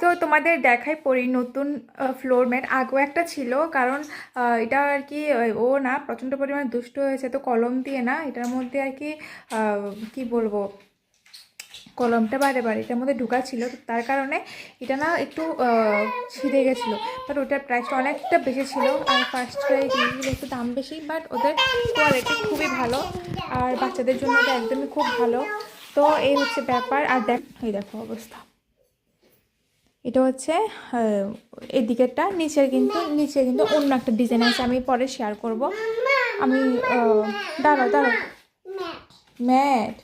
তো তোমাদের দেখাই পরি নতুন ফ্লোর ম্যাট। আগেও একটা ছিল, কারণ এটা আর কি ও না প্রচণ্ড পরিমাণে দুষ্ট হয়েছে, তো কলম দিয়ে না এটার মধ্যে আর কি কি বলবো, কলমটা বারে বারে এটার মধ্যে ঢোকা ছিল, তো তার কারণে এটা না একটু ছিঁড়ে গেছিলো। বাট ওটার প্রাইসটা অনেকটা বেশি ছিল, আর ফার্স্ট ক্রাই জিনিসগুলো একটু দাম বেশি, বাট ওদের কোয়ালিটি খুবই ভালো, আর বাচ্চাদের জন্য এটা একদমই খুব ভালো। তো এই হচ্ছে ব্যাপার। আর এই দেখো অবস্থা, এটা হচ্ছে এই দিকেরটা, নিচে কিন্তু অন্য একটা ডিজাইন আছে, আমি পরে শেয়ার করব। আমি দাঁড়াও ম্যাট,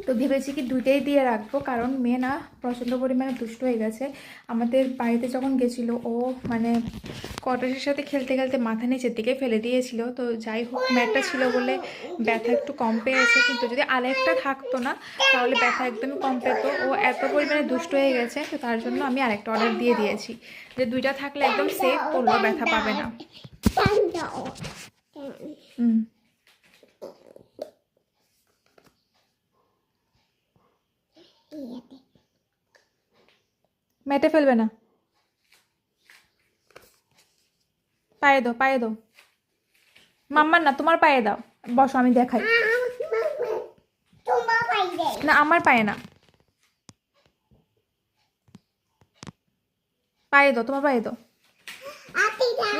তো ভেবেছি কি দুইটাই দিয়ে রাখবো, কারণ মেয়ে না প্রচণ্ড পরিমাণে দুষ্ট হয়ে গেছে। আমাদের বাড়িতে যখন গেছিলো ও মানে কটাসের সাথে খেলতে খেলতে মাথা নিচের দিকে ফেলে দিয়েছিল। তো যাই হোক, ম্যাটটা ছিল বলে ব্যথা একটু কম পেয়েছে, কিন্তু যদি আরেকটা থাকতো না তাহলে ব্যথা একদমই কম পেত। ও এত পরিমাণে দুষ্ট হয়ে গেছে, তো তার জন্য আমি আরেকটা অর্ডার দিয়ে দিয়েছি, যে দুইটা থাকলে একদম সেফ, করলো ব্যথা পাবে না। মেটে ফেলবে না, পায়ে দাও মাম্মার না, তোমার পায়ে দাও, বসো আমি দেখাই। না আমার পায়ে না, পায়ে দাও, তোমার পায়ে দাও,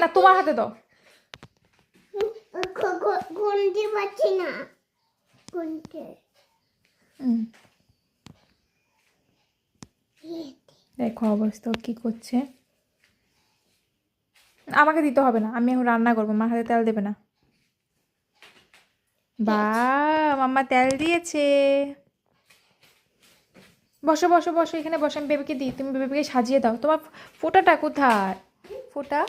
না তোমার হাতে দাও। দেখো অবস্থা কি করছে। আমাকে দিতে হবে না, আমি এখন রান্না করবো, আমার হাতে তেল দেবে না। বা মাম্মা তেল দিয়েছে। বসো বসো বসো, এখানে বসো, আমি বেবিকে দিই, তুমি বেবিকে সাজিয়ে দাও। তোমার ফোঁটাটা কোথায়? ফোঁটা